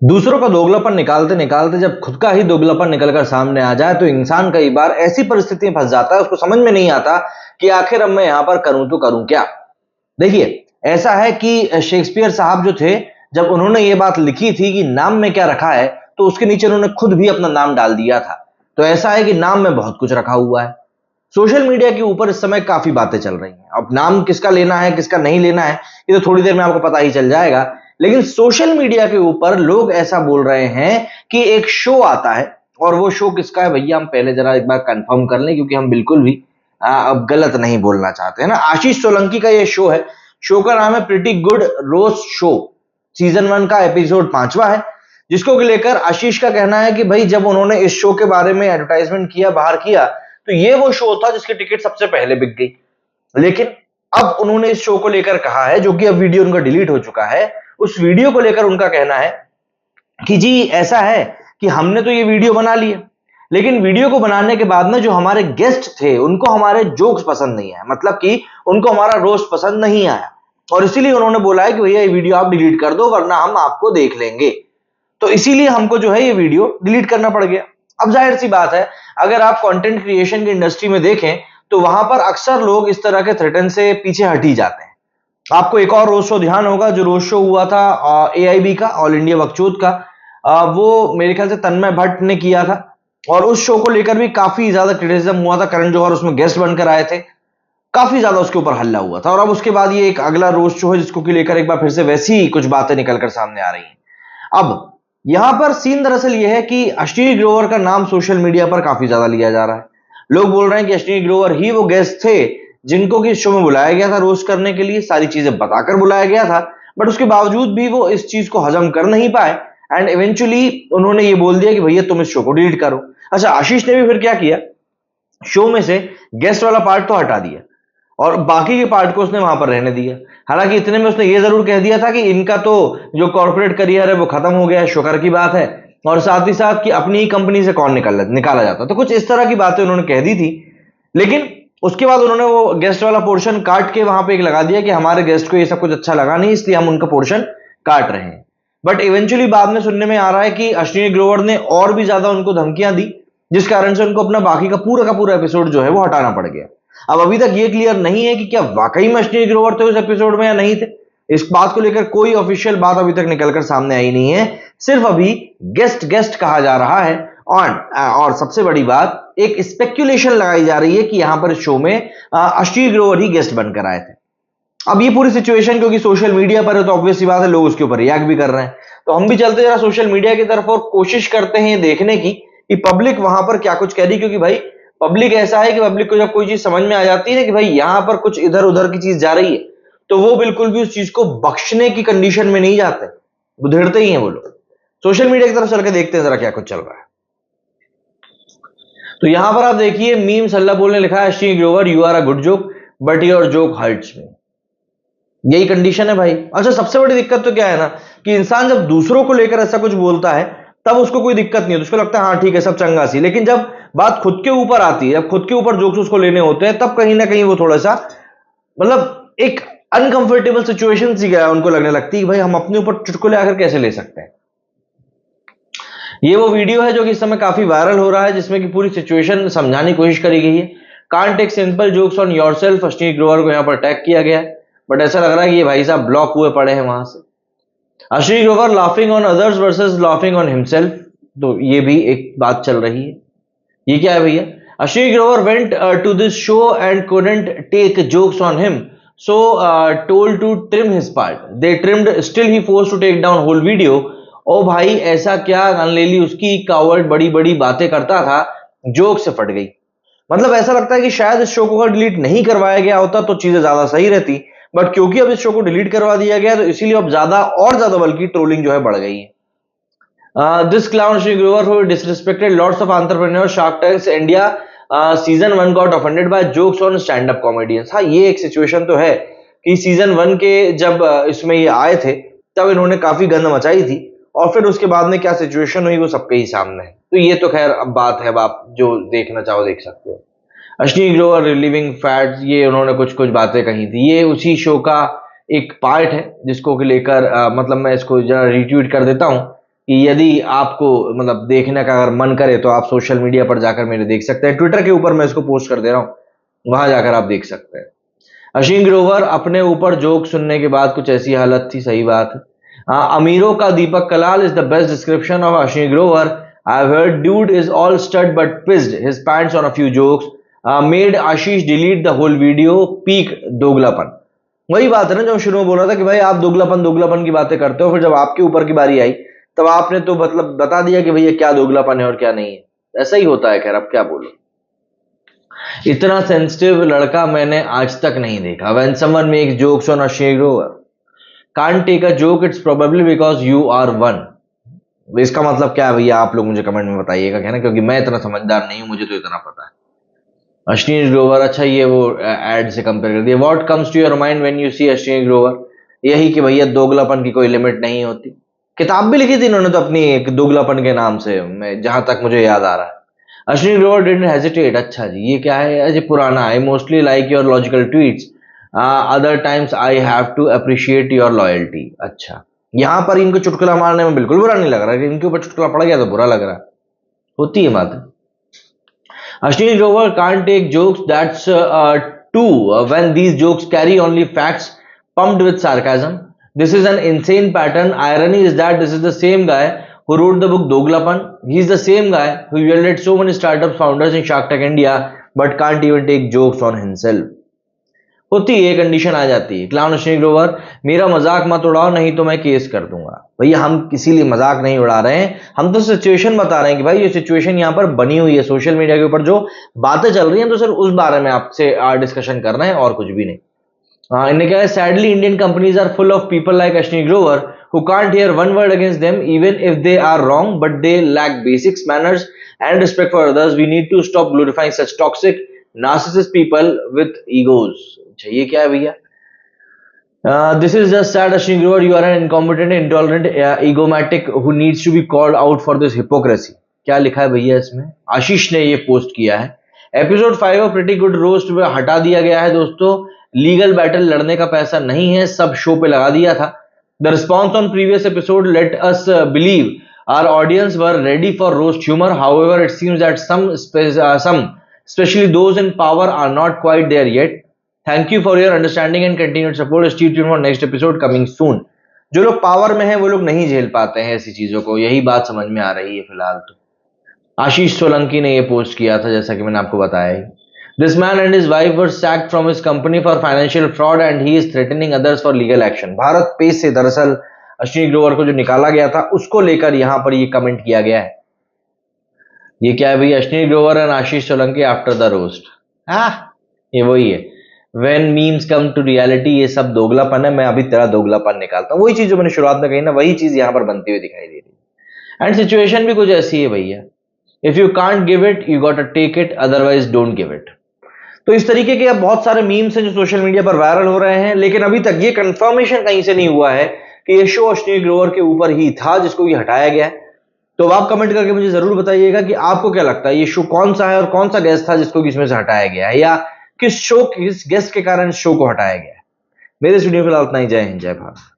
दूसरों का दोगलापन निकालते निकालते जब खुद का ही दोगलापन निकलकर सामने आ जाए तो इंसान कई बार ऐसी परिस्थिति में फंस जाता है, उसको समझ में नहीं आता कि आखिर अब मैं यहां पर करूं तो करूं क्या। देखिए, ऐसा है कि शेक्सपियर साहब जो थे, जब उन्होंने ये बात लिखी थी कि नाम में क्या रखा है, तो उसके नीचे उन्होंने खुद भी अपना नाम डाल दिया था। तो ऐसा है कि नाम में बहुत कुछ रखा हुआ है। सोशल मीडिया के ऊपर इस समय काफी बातें चल रही हैं। अब नाम किसका लेना है, किसका नहीं लेना है, ये तो थोड़ी देर में आपको पता ही चल जाएगा। लेकिन सोशल मीडिया के ऊपर लोग ऐसा बोल रहे हैं कि एक शो आता है, और वो शो किसका है भैया, हम पहले जरा एक बार कंफर्म कर लें, क्योंकि हम बिल्कुल भी अब गलत नहीं बोलना चाहते हैं ना। आशीष सोलंकी का ये शो है। शो का नाम है pretty good roast show. Season 1 का एपिसोड 5वां है, जिसको लेकर आशीष का कहना है कि भाई जब उन्होंने इस शो के बारे में एडवर्टाइजमेंट किया, बाहर किया, तो ये वो शो था जिसकी टिकट सबसे पहले बिक गई। लेकिन अब उन्होंने इस शो को लेकर कहा है, जो कि अब वीडियो उनका डिलीट हो चुका है, उस वीडियो को लेकर उनका कहना है कि जी ऐसा है कि हमने तो ये वीडियो बना लिया, लेकिन वीडियो को बनाने के बाद में जो हमारे गेस्ट थे उनको हमारे जोक्स पसंद नहीं आए, मतलब कि उनको हमारा रोस्ट पसंद नहीं आया, और इसीलिए उन्होंने बोला है कि भैया ये वीडियो आप डिलीट कर दो वरना हम आपको देख लेंगे। तो इसीलिए हमको जो है ये वीडियो डिलीट करना पड़ गया। अब जाहिर सी बात है, अगर आप कंटेंट क्रिएशन की इंडस्ट्री में देखें तो वहां पर अक्सर लोग इस तरह के थ्रेटन से पीछे हट ही जाते हैं। आपको एक और रोड शो ध्यान होगा, जो रोड शो हुआ था एआईबी का, ऑल इंडिया बकचोद का, वो मेरे ख्याल से तन्मय भट्ट ने किया था, और उस शो को लेकर भी काफी ज्यादा क्रिटिसिज्म हुआ था। करण जौहर उसमें गेस्ट बनकर आए थे, काफी ज्यादा उसके ऊपर हल्ला हुआ था। और अब उसके बाद ये एक अगला रोस्ट शो है जिसको कि लेकर एक बार फिर से वैसी ही कुछ बातें निकलकर सामने आ रही हैं। अब यहां पर सीन दरअसल यह है कि अश्विनी ग्रोवर का नाम सोशल मीडिया पर काफी ज्यादा लिया जा रहा है। लोग बोल रहे हैं कि अश्विनी ग्रोवर ही वो गेस्ट थे जिनको कि शो में बुलाया गया था रोस्ट करने के लिए, सारी चीजें बताकर बुलाया गया था, बट उसके बावजूद भी वो इस चीज को हजम कर नहीं पाए, एंड इवेंचुअली उन्होंने ये बोल दिया कि भैया तुम इस शो को डिलीट करो। अच्छा, आशीष ने भी फिर क्या किया, शो में से गेस्ट वाला पार्ट तो हटा दिया और बाकी के पार्ट को उसने वहां पर रहने दिया। हालांकि इतने में उसने ये जरूर कह दिया था कि इनका तो जो कॉर्पोरेट करियर है वो खत्म हो गया है, शुक्र की बात है, और साथ ही साथ कि अपनी ही कंपनी से कौन निकाला जाता। तो कुछ इस तरह की बातें उन्होंने कह दी थी। लेकिन उसके बाद उन्होंने वो गेस्ट वाला पोर्शन काट के वहां पे एक लगा दिया कि हमारे गेस्ट को ये सब कुछ अच्छा लगा नहीं, इसलिए हम उनका पोर्शन काट रहे हैं। बट इवेंचुअली बाद में सुनने में आ रहा है कि अश्विनी ग्रोवर ने और भी ज्यादा उनको धमकियां दी, जिस कारण से उनको अपना बाकी का पूरा एपिसोड जो है वो हटाना पड़ गया। अब अभी तक ये क्लियर नहीं है कि क्या वाकई में अश्विनी ग्रोवर थे उस एपिसोड में या नहीं थे। इस बात को लेकर कोई ऑफिशियल बात अभी तक निकलकर सामने आई नहीं है, सिर्फ अभी गेस्ट गेस्ट कहा जा रहा है। और सबसे बड़ी बात, एक स्पेक्यूलेशन लगाई जा रही है कि यहां पर इस शो में अश्विनी ग्रोवर ही गेस्ट बनकर आए थे। अब ये पूरी सिचुएशन क्योंकि सोशल मीडिया पर है तो ऑब्वियस सी बात है, लोग उसके ऊपर रिएक्ट भी कर रहे हैं। तो हम भी चलते जरा सोशल मीडिया की तरफ और कोशिश करते हैं देखने की कि पब्लिक वहां पर क्या कुछ कह रही है, क्योंकि भाई पब्लिक ऐसा है कि पब्लिक को जब कोई चीज समझ में आ जाती है ना कि भाई यहां पर कुछ इधर उधर की चीज जा रही है, तो वो बिल्कुल भी उस चीज को बख्शने की कंडीशन में नहीं जाते, उधेड़ते ही हैं वो लोग। सोशल मीडिया की तरफ चल के देखते हैं जरा क्या कुछ चल रहा है। तो यहां पर आप देखिए, मीम सल्ला बोलने लिखा है, Ashwini Grover you are a good joke but your joke hurts me. यही कंडीशन है भाई। अच्छा, सबसे बड़ी दिक्कत तो क्या है ना कि इंसान जब दूसरों को लेकर ऐसा कुछ बोलता है तब उसको कोई दिक्कत नहीं है, उसको लगता है हाँ ठीक है सब चंगा सी। लेकिन जब बात खुद के ऊपर आती है, जब खुद के ऊपर जोक्स उसको लेने होते हैं, तब कहीं ना कहीं वो थोड़ा सा मतलब एक अनकंफर्टेबल सिचुएशन सी गया उनको लगने लगती है कि भाई हम अपने ऊपर चुटकुले आकर कैसे ले सकते हैं। ये वो वीडियो है जो कि इस समय काफी वायरल हो रहा है, जिसमें कि पूरी सिचुएशन समझाने की कोशिश करी गई है। Can't take simple jokes on yourself, Ashwini Grover को यहां पर टैग किया गया है, बट ऐसा लग रहा है कि ये भाई साहब ब्लॉक हुए पड़े हैं वहां से। Ashwini Grover laughing on others versus laughing on himself, तो ये भी एक बात चल रही है। ये क्या है भैया, Ashwini Grover went to this show and couldn't take jokes on him, so told to trim his part, they trimmed, still he forced to take down whole video। ओ भाई ऐसा क्या, अनलेली उसकी कावर्ड बड़ी बड़ी बातें करता था, जोक से फट गई। मतलब ऐसा लगता है कि शायद इस शो को अगर डिलीट नहीं करवाया गया होता तो चीजें ज्यादा सही रहती, बट क्योंकि अब इस शो को डिलीट करवा दिया गया तो इसीलिए अब ज्यादा और ज्यादा बल्कि ट्रोलिंग जो है बढ़ गई है। This clown Sri Grover who disrespected lots of entrepreneurs, Shark Tanks India season 1 got offended by jokes on stand-up comedians। हाँ, ये एक सिचुएशन तो है कि सीजन 1 के जब इसमें ये आए थे तब इन्होंने काफी गंद मचाई थी, और फिर उसके बाद में क्या सिचुएशन हुई वो सबके ही सामने है। तो ये तो खैर अब बात है, अब आप जो देखना चाहो देख सकते हो। अश्विनी ग्रोवर रिलीविंग फैट्स, ये उन्होंने कुछ कुछ बातें कही थी, ये उसी शो का एक पार्ट है जिसको लेकर मतलब मैं इसको जरा रिट्वीट कर देता हूं कि यदि आपको मतलब देखने का अगर मन करे तो आप सोशल मीडिया पर जाकर मेरे देख सकते हैं। ट्विटर के ऊपर मैं इसको पोस्ट कर दे रहा हूँ, वहां जाकर आप देख सकते हैं। अश्विन ग्रोवर अपने ऊपर जोक सुनने के बाद कुछ ऐसी हालत थी, सही बात है। अमीरों का Deepak Kalal is the best description of Ashwin Grover. I heard dude is all stud but pissed his pants on a few jokes made Ashish delete the whole video, peak दोगलापन। वही बात है ना जो शुरू में बोल रहा था कि भाई आप दोगलापन दोगलापन की बातें करते हो, फिर जब आपके ऊपर की बारी आई तब आपने तो मतलब बता दिया कि भैया क्या दोगलापन है और क्या नहीं है। ऐसा ही होता है, खैर अब क्या बोलो। इतना सेंसिटिव लड़का मैंने आज तक नहीं देखा। When someone makes jokes on Ashwin Grover can't take a joke, it's probably because you are one. इसका मतलब क्या है भैया, आप लोग मुझे कमेंट में बताइएगा, क्या ना, क्योंकि मैं इतना समझदार नहीं हूं, मुझे तो इतना पता है। अश्विन ग्रोवर, अच्छा ये वो एड से कंपेयर कर दिया। What comes to your mind when you see Ashwin Grover? यही कि भैया दोगलापन की कोई लिमिट नहीं होती। किताब भी लिखी थी इन्होंने तो अपनी एक दोगलापन के नाम से, मैं जहां तक मुझे याद आ रहा है। Ashwin Grover didn't hesitate. अच्छा जी, ये क्या है? ये पुराना। I mostly like your logical tweets, other times I have to appreciate your loyalty. अच्छा, यहां पर इनको चुटकुला मारने में बिल्कुल बुरा नहीं लग रहा है, इनके ऊपर चुटकुला पड़ गया तो बुरा लग रहा है। होती है बात। Ashwini Grover can't take jokes, that's true. When these jokes carry only facts pumped with sarcasm. This is an insane pattern. Irony is that this is the same guy who wrote the book Doglapan. He's the same guy who yelled at so many startup founders in Shark Tank India but can't even take jokes on himself. होती है, condition आ जाती है। Clown Ashwini Grover, मेरा मजाक मत उड़ाओ नहीं तो मैं केस कर दूंगा। भैया हम किसी लिए मजाक नहीं उड़ा रहे हैं, हम तो सिचुएशन बता रहे हैं कि भाई ये सिचुएशन यहाँ पर बनी हुई है, सोशल मीडिया के ऊपर जो बातें चल रही हैं तो सिर्फ उस बारे में आपसे डिस्कशन कर रहे हैं और कुछ भी नहीं। इन्हें क्या है, sadly Indian companies are full of people like Ashwini Grover who can't hear one word against them even if they are wrong, but they lack basics, manners and respect for others. We need to stop glorifying such toxic narcissist people with egos. अच्छा ये क्या है भैया? This is just sad, Ashwin Grover. You are an incompetent, intolerant, egomatic who needs to be called out for this hypocrisy. क्या लिखा है भैया इसमें? आशीष ने ये पोस्ट किया है। Episode 5 of pretty good roast में हटा दिया गया है दोस्तों। लीगल बैटल लड़ने का पैसा नहीं है, सब शो पे लगा दिया था। The response on previous episode let us believe our audience were ready for roast humor. However, it seems that some, especially those in power, are not quite there yet. Thank you for your understanding and continued support. Stay tuned for next episode coming soon. जो लोग power में हैं वो लोग नहीं झेल पाते हैं ऐसी चीजों को, यही बात समझ में आ रही है फिलहाल तो। आशीष सोलंकी ने ये पोस्ट किया था जैसा कि मैंने आपको बताया। This man and his wife were sacked from his company for financial fraud and he is threatening others for legal action. Bharat page से दरअसल अश्विनी ग्रोवर को जो निकाला गया था उसको लेकर यहां पर ये कमेंट किया गया है। ये क्या है भैया? Ashwini Grover and Ashish Solanki after the roast. ये वही है, When memes come to reality, ये सब दोगलापन है। मैं अभी तेरा दोगलापन निकालता हूँ। वही चीज जो मैंने शुरुआत में कही ना, वही चीज यहाँ पर बनती हुई दिखाई दे रही है। एंड सिचुएशन भी कुछ ऐसी है भैया। If you can't give it you got to take it, otherwise don't give it. तो इस तरीके के अब बहुत सारे मीम्स हैं जो सोशल मीडिया पर वायरल हो रहे हैं, लेकिन अभी तक ये कंफर्मेशन कहीं से नहीं हुआ है कि ये शो अश्विनी ग्रोवर के ऊपर ही था जिसको ये हटाया गया है। तो आप कमेंट करके मुझे जरूर बताइएगा कि आपको क्या लगता है ये शो कौन सा है और कौन सा गेस्ट था जिसको इसमें से हटाया गया है, या किस गेस्ट के कारण शो को हटाया गया है। मेरे इस वीडियो फिलहाल उतना ही। जय हिंद, जय भारत।